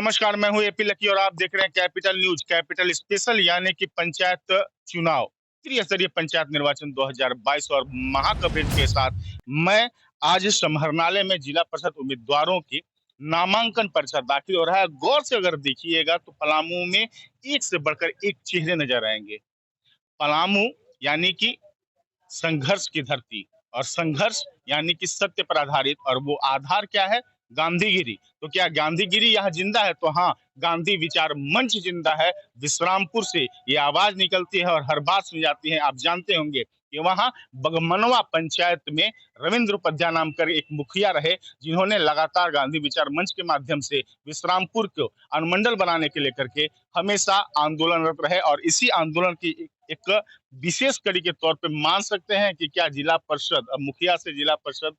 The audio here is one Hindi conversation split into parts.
नमस्कार, मैं हूं एपी लकी और आप देख रहे हैं कैपिटल न्यूज कैपिटल स्पेशल यानी कि पंचायत चुनाव त्रिस्तरीय पंचायत निर्वाचन 2022 और महा कवरेज के साथ मैं आज समाहरणालय में जिला परिषद उम्मीदवारों की नामांकन पर्चा दाखिल हो रहा है। गौर से अगर देखिएगा तो पलामू में एक से बढ़कर एक चेहरे नजर आएंगे। पलामू यानी कि संघर्ष की धरती और संघर्ष यानी कि सत्य पर आधारित, और वो आधार क्या है? गांधीगिरी। तो क्या गांधीगिरी यहाँ जिंदा है? तो हाँ, गांधी विचार मंच जिंदा है। विश्रामपुर से ये आवाज निकलती है और हर बात सुनी जाती है। आप जानते होंगे कि वहां बगमनवा पंचायत में रविंद्र उपाध्याय नाम कर एक मुखिया रहे, जिन्होंने लगातार गांधी विचार मंच के माध्यम से विश्रामपुर को अनुमंडल बनाने के लेकर के हमेशा आंदोलनरत रहे। और इसी आंदोलन की एक विशेष कड़ी के तौर पे मान सकते हैं कि क्या जिला परिषद, अब मुखिया से जिला परिषद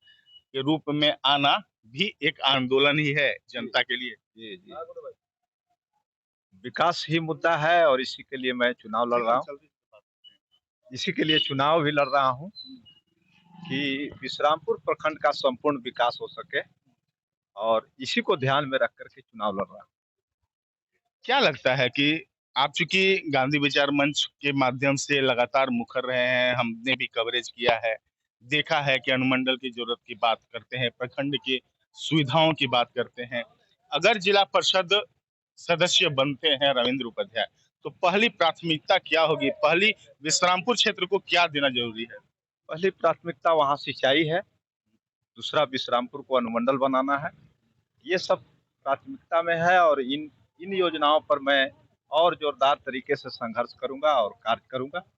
के रूप में आना भी एक आंदोलन ही है जनता के लिए। जी, जी। विकास ही मुद्दा है और इसी के लिए मैं चुनाव लड़ रहा हूँ। इसी के लिए चुनाव भी लड़ रहा हूँ कि विश्रामपुर प्रखंड का संपूर्ण विकास हो सके और इसी को ध्यान में रख करके चुनाव लड़ रहा हूँ। क्या लगता है कि आप चूंकि गांधी विचार मंच के माध्यम से लगातार मुखर रहे हैं, हमने भी कवरेज किया है, देखा है कि अनुमंडल की जरूरत की बात करते हैं, प्रखंड की सुविधाओं की बात करते हैं। अगर जिला परिषद सदस्य बनते हैं रविंद्र उपाध्याय, तो पहली प्राथमिकता क्या होगी? पहली विश्रामपुर क्षेत्र को क्या देना जरूरी है? पहली प्राथमिकता वहाँ सिंचाई है, दूसरा विश्रामपुर को अनुमंडल बनाना है। ये सब प्राथमिकता में है और इन इन योजनाओं पर मैं और जोरदार तरीके से संघर्ष करूंगा और कार्य करूंगा।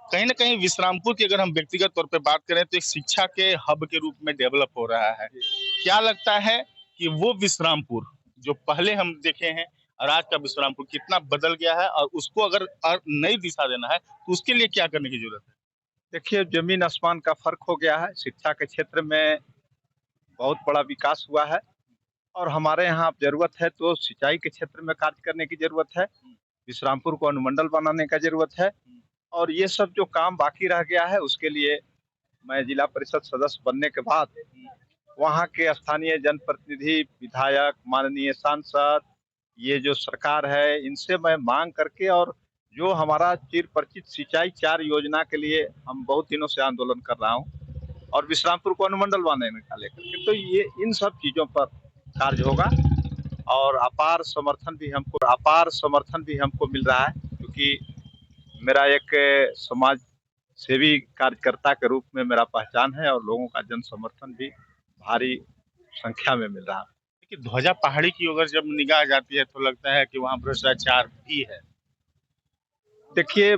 कहीं ना कहीं विश्रामपुर की अगर हम व्यक्तिगत तौर पे बात करें तो एक शिक्षा के हब के रूप में डेवलप हो रहा है। क्या लगता है कि वो विश्रामपुर जो पहले हम देखे हैं और आज का विश्रामपुर कितना बदल गया है, और उसको अगर नई दिशा देना है तो उसके लिए क्या करने की जरूरत है? देखिए, जमीन आसमान का फर्क हो गया है। शिक्षा के क्षेत्र में बहुत बड़ा विकास हुआ है और हमारे यहाँ अब जरूरत है तो सिंचाई के क्षेत्र में कार्य करने की जरूरत है। विश्रामपुर को अनुमंडल बनाने का जरूरत है और ये सब जो काम बाकी रह गया है उसके लिए मैं जिला परिषद सदस्य बनने के बाद वहाँ के स्थानीय जनप्रतिनिधि, विधायक, माननीय सांसद, ये जो सरकार है इनसे मैं मांग करके और जो हमारा चिर परिचित सिंचाई 4 योजना के लिए हम बहुत दिनों से आंदोलन कर रहा हूँ और विश्रामपुर को अनुमंडल बनाने का लेकर के, तो ये इन सब चीजों पर कार्य होगा और अपार समर्थन भी हमको मिल रहा है, क्योंकि मेरा एक समाज सेवी कार्यकर्ता के रूप में मेरा पहचान है और लोगों का जन समर्थन भी भारी संख्या में मिल रहा है। देखिए, ध्वजा पहाड़ी की अगर जब निगाह जाती है तो लगता है कि वहाँ भ्रष्टाचार भी है। देखिए,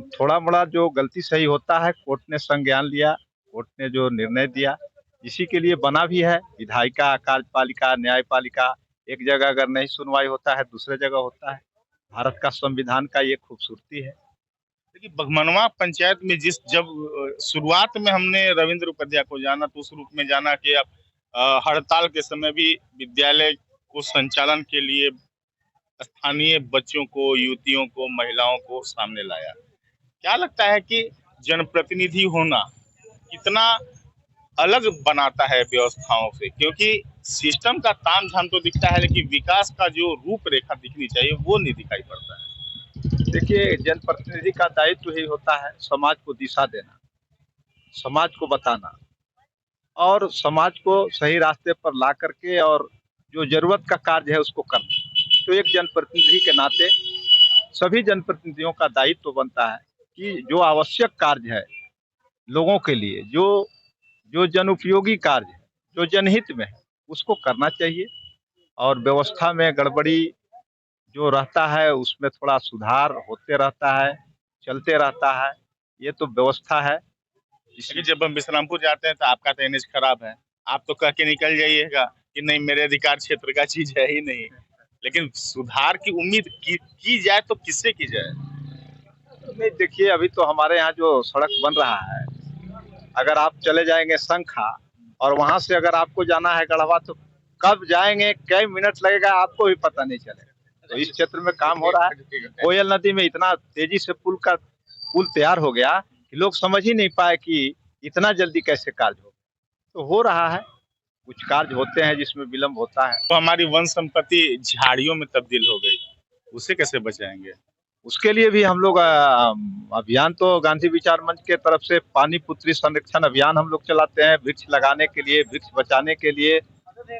थोड़ा बड़ा जो गलती सही होता है, कोर्ट ने संज्ञान लिया, कोर्ट ने जो निर्णय दिया इसी के लिए बना भी है। विधायिका, कार्यपालिका, न्यायपालिका, एक जगह अगर नहीं सुनवाई होता है दूसरे जगह होता है। भारत का संविधान का ये खूबसूरती है। देखिए, बगमनवा पंचायत में जब शुरुआत में हमने रविंद्र उपाध्याय को जाना तो उस रूप में जाना कि अब हड़ताल के समय भी विद्यालय को संचालन के लिए स्थानीय बच्चों को, युवतियों को, महिलाओं को सामने लाया। क्या लगता है कि जनप्रतिनिधि होना कितना अलग बनाता है व्यवस्थाओं से? क्योंकि सिस्टम का तामझाम तो दिखता है लेकिन विकास का जो रूपरेखा दिखनी चाहिए वो नहीं दिखाई पड़ता है। देखिए, जनप्रतिनिधि का दायित्व ही होता है समाज को दिशा देना, समाज को बताना और समाज को सही रास्ते पर ला करके और जो जरूरत का कार्य है उसको करना। तो एक जनप्रतिनिधि के नाते सभी जनप्रतिनिधियों का दायित्व बनता है कि जो आवश्यक कार्य है लोगों के लिए, जो जो जन उपयोगी कार्य है, जो जनहित में है, उसको करना चाहिए और व्यवस्था में गड़बड़ी जो रहता है उसमें थोड़ा सुधार होते रहता है, चलते रहता है। ये तो व्यवस्था है। लेकिन जब हम विश्रामपुर जाते हैं तो आपका तो इमेज खराब है, आप तो कह के निकल जाइएगा कि नहीं मेरे अधिकार क्षेत्र का चीज है ही नहीं। लेकिन सुधार की उम्मीद की जाए तो किससे की जाए? नहीं, देखिए, अभी तो हमारे यहाँ जो सड़क बन रहा है, अगर आप चले जाएंगे शंखा और वहां से अगर आपको जाना है गढ़वा तो कब जाएंगे, कई मिनट लगेगा आपको भी पता नहीं चलेगा। तो इस क्षेत्र में काम हो रहा है। कोयल नदी में इतना तेजी से पुल तैयार हो गया कि लोग समझ ही नहीं पाए कि इतना जल्दी कैसे कार्य हो, तो हो रहा है। कुछ कार्य होते हैं जिसमें विलम्ब होता है। तो हमारी वन संपत्ति झाड़ियों में तब्दील हो गई, उसे कैसे बचाएंगे? उसके लिए भी हम लोग अभियान तो गांधी विचार मंच के तरफ से पानी पुत्री संरक्षण अभियान हम लोग चलाते हैं, वृक्ष लगाने के लिए, वृक्ष बचाने के लिए।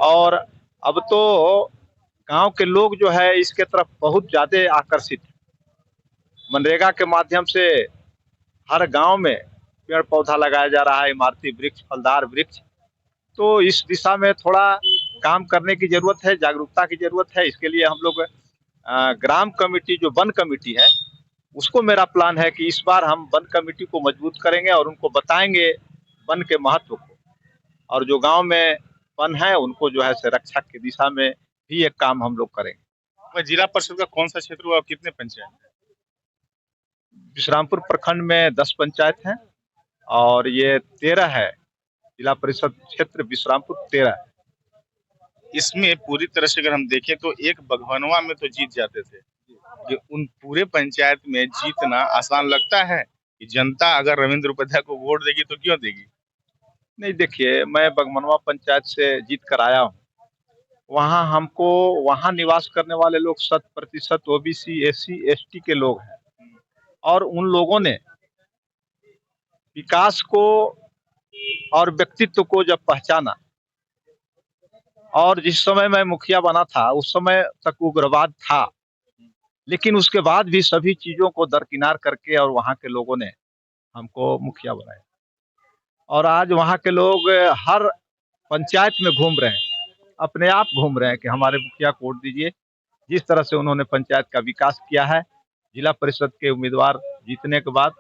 और अब तो गांव के लोग जो है इसके तरफ बहुत ज्यादा आकर्षित हैं। मनरेगा के माध्यम से हर गांव में पेड़ पौधा लगाया जा रहा है, इमारती वृक्ष, फलदार वृक्ष। तो इस दिशा में थोड़ा काम करने की जरूरत है, जागरूकता की जरूरत है। इसके लिए हम लोग ग्राम कमेटी जो वन कमेटी है, उसको मेरा प्लान है कि इस बार हम वन कमेटी को मजबूत करेंगे और उनको बताएंगे वन के महत्व को। और जो गांव में वन है उनको जो है रक्षा की दिशा में भी एक काम हम लोग करेंगे। वह जिला परिषद का कौन सा क्षेत्र हुआ और कितने पंचायत हैं? विश्रामपुर प्रखंड में 10 पंचायत हैं और ये 13 है। जिला परिषद क्षेत्र विश्रामपुर 13 है। इसमें पूरी तरह से अगर हम देखें तो एक बघवनवा में तो जीत जाते थे, कि उन पूरे पंचायत में जीतना आसान लगता है कि जनता अगर रविंद्र उपाध्याय को वोट देगी तो क्यों देगी? नहीं, देखिए, मैं बगमनवा पंचायत से जीत कर आया हूँ। वहाँ हमको वहाँ निवास करने वाले लोग 100% ओबीसी, एससी, एसटी के लोग हैं और उन लोगों ने विकास को और व्यक्तित्व को जब पहचाना, और जिस समय मैं मुखिया बना था उस समय तक उग्रवाद था, लेकिन उसके बाद भी सभी चीजों को दरकिनार करके और वहाँ के लोगों ने हमको मुखिया बनाया। और आज वहाँ के लोग हर पंचायत में घूम रहे हैं, अपने आप घूम रहे हैं कि हमारे मुखिया को वोट दीजिए। जिस तरह से उन्होंने पंचायत का विकास किया है, जिला परिषद के उम्मीदवार जीतने के बाद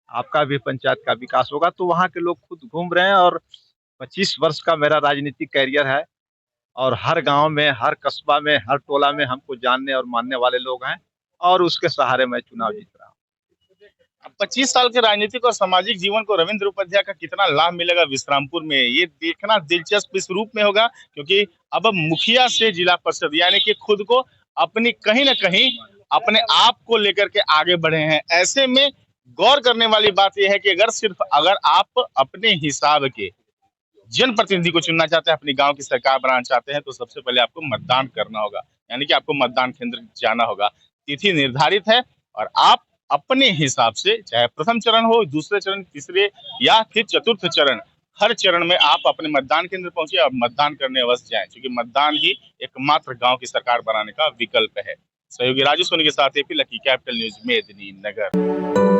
आपका भी पंचायत का विकास होगा। तो वहाँ के लोग खुद घूम रहे हैं। और 25 वर्ष का मेरा राजनीतिक कैरियर है और हर गांव में, हर कस्बा में, हर टोला में हमको जानने और मानने वाले लोग हैं और उसके सहारे मैं चुनाव जीत रहा हूँ। अब 25 साल के राजनीतिक और सामाजिक जीवन को रविंद्र उपाध्याय का कितना लाभ मिलेगा विश्रामपुर में, ये देखना दिलचस्प इस रूप में होगा, क्योंकि अब मुखिया से जिला परिषद यानी कि खुद को अपनी कहीं ना कहीं अपने आप को लेकर के आगे बढ़े हैं। ऐसे में गौर करने वाली बात यह है कि अगर आप अपने हिसाब के जनप्रतिनिधि को चुनना चाहते हैं, अपनी गांव की सरकार बनाना चाहते हैं, तो सबसे पहले आपको मतदान करना होगा, यानी कि आपको मतदान केंद्र जाना होगा। तिथि निर्धारित है और आप अपने हिसाब से, चाहे प्रथम चरण हो, दूसरे चरण, तीसरे या फिर चतुर्थ चरण, हर चरण में आप अपने मतदान केंद्र पहुंचे और मतदान करने अवश्य जाएं, क्योंकि मतदान ही एकमात्र गांव की सरकार बनाने का विकल्प है। सहयोगी राजू सोनी के साथ AP lucky, capital news, Medininagar.